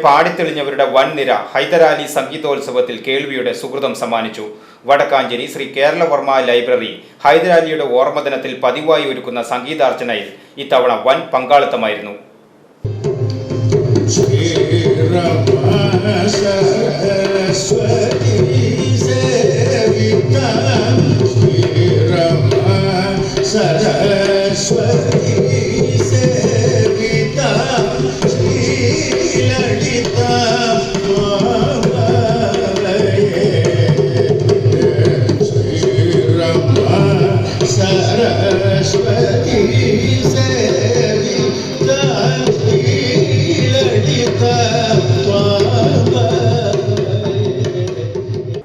പാടിത്തെളിഞ്ഞവരുടെ വൻനിര ഹൈദരാലി സംഗീതോത്സവത്തിൽ കേൾവിയുടെ സുഹൃതം സമ്മാനിച്ചു. വടക്കാഞ്ചേരി ശ്രീ കേരളവർമ്മ ലൈബ്രറി ഹൈദരാലിയുടെ ഓർമ്മദിനത്തിൽ പതിവായി ഒരുക്കുന്ന സംഗീതാർച്ചനയിൽ ഇത്തവണ വൻ പങ്കാളിത്തമായിരുന്നു.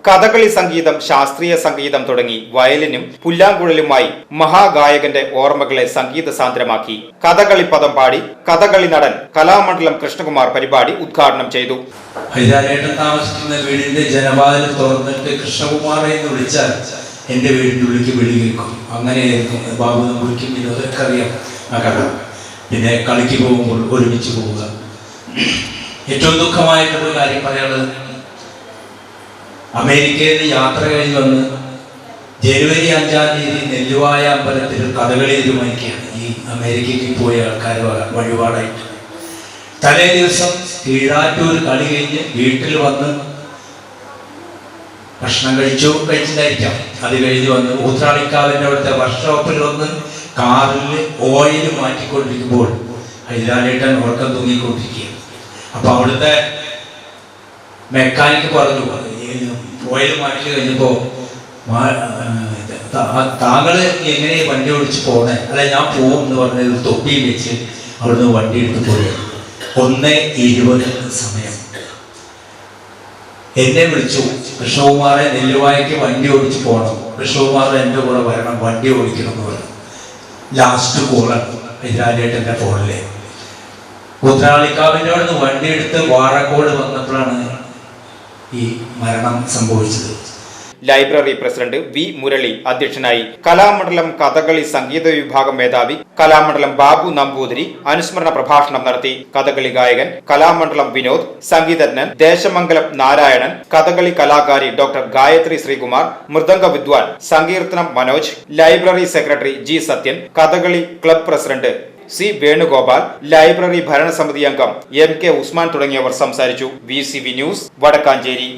കഥകളി സംഗീതം, ശാസ്ത്രീയ സംഗീതം തുടങ്ങി വയലിനും പുല്ലാങ്കുഴലുമായി മഹാഗായകന്റെ ഓർമ്മകളെ സംഗീത സാന്ദ്രമാക്കി. കഥകളി പദം പാടി കഥകളി നടൻ കലാമണ്ഡലം കൃഷ്ണകുമാർ പരിപാടി ഉദ്ഘാടനം ചെയ്തു. ഹൈദരാലിയേട്ടൻ താമസിക്കുന്ന വീടിന്റെ ജനവാതിൽ തുറന്നിട്ട് കൃഷ്ണകുമാറെ എന്ന് വിളിച്ചാൽ എന്റെ വീടിന്റെ ഉള്ളിലേക്ക് വെളി കേൾക്കും. അങ്ങനെയായിരുന്നു ബാബു നമ്പൂരിക്കും വിനോദൊക്കെ അറിയാം ആ കഥ. പിന്നെ കളിക്ക് പോകുമ്പോൾ ഒരുമിച്ച് പോവുക. ഏറ്റവും ദുഃഖമായിട്ടുള്ള കാര്യം പറയാനുള്ളത്, അമേരിക്കയിൽ യാത്ര കഴിഞ്ഞ് വന്ന് ജനുവരി 5-ാം തീയതി നെല്ലുവായ അമ്പലത്തിൽ കഥകളി തീരുമാനിക്കുകയാണ്. ഈ അമേരിക്കയ്ക്ക് പോയ ആൾക്കാർ വഴിപാടായിട്ട് തലേ ദിവസം കീഴാറ്റൂർ കളി കഴിഞ്ഞ് വീട്ടിൽ വന്ന് ഭക്ഷണം കഴിച്ചിട്ടായിരിക്കാം. അത് കഴിഞ്ഞ് വന്ന് ഊത്രാളിക്കാവിൻ്റെ അവിടുത്തെ വർക്ക്ഷോപ്പിൽ വന്ന് കാറിൽ ഓയിൽ മാറ്റിക്കൊണ്ടിരിക്കുമ്പോൾ ഹൈദരാലിയേട്ടൻ ഉറക്കം തൂങ്ങിക്കൊണ്ടിരിക്കുകയാണ്. അപ്പൊ അവിടുത്തെ മെക്കാനിക്ക് പറഞ്ഞു, ഓയിൽ മാറ്റി കഴിഞ്ഞപ്പോ താങ്കൾ എങ്ങനെ വണ്ടി ഓടിച്ച് പോണേ? അല്ല ഞാൻ പോകും എന്ന് പറഞ്ഞ ഒരു തൊപ്പിയും വെച്ച് അവിടുന്ന് വണ്ടി എടുത്ത് പോയി. 1:20 സമയം എന്നെ വിളിച്ചു, കൃഷ്ണകുമാറെ നെല്ലുവായ്ക്ക് വണ്ടി ഓടിച്ച് പോകണം, കൃഷ്ണകുമാർ എൻ്റെ കൂടെ വരണം, വണ്ടി ഓടിക്കണം എന്ന് പറഞ്ഞു. ലാസ്റ്റ് കോളാണ് ഹൈദരാലിയേട്ടൻ്റെ ഫോണിലെ. കുത്രാളിക്കാവിൻ്റെ അവിടെ നിന്ന് വണ്ടി എടുത്ത് വാഴക്കോട് വന്നപ്പോഴാണ് ഈ മരണം സംഭവിച്ചത്. ലൈബ്രറി പ്രസിഡന്റ് വി മുരളി അധ്യക്ഷനായി. കലാമണ്ഡലം കഥകളി സംഗീത വിഭാഗം മേധാവി കലാമണ്ഡലം ബാബു നമ്പൂതിരി അനുസ്മരണ പ്രഭാഷണം നടത്തി. കഥകളി ഗായകൻ കലാമണ്ഡലം വിനോദ്, സംഗീതജ്ഞൻ ദേശമംഗലം നാരായണൻ, കഥകളി കലാകാരി ഡോക്ടർ ഗായത്രി ശ്രീകുമാർ, മൃദംഗ വിദ്വാൻ സങ്കീർത്തനം Manoj, library secretary G Sathyan, Kathakali club president C Venugopal, library ഭരണസമിതി അംഗം എം കെ ഉസ്മാൻ തുടങ്ങിയവർ സംസാരിച്ചു. VCV news, Vadakkanchery.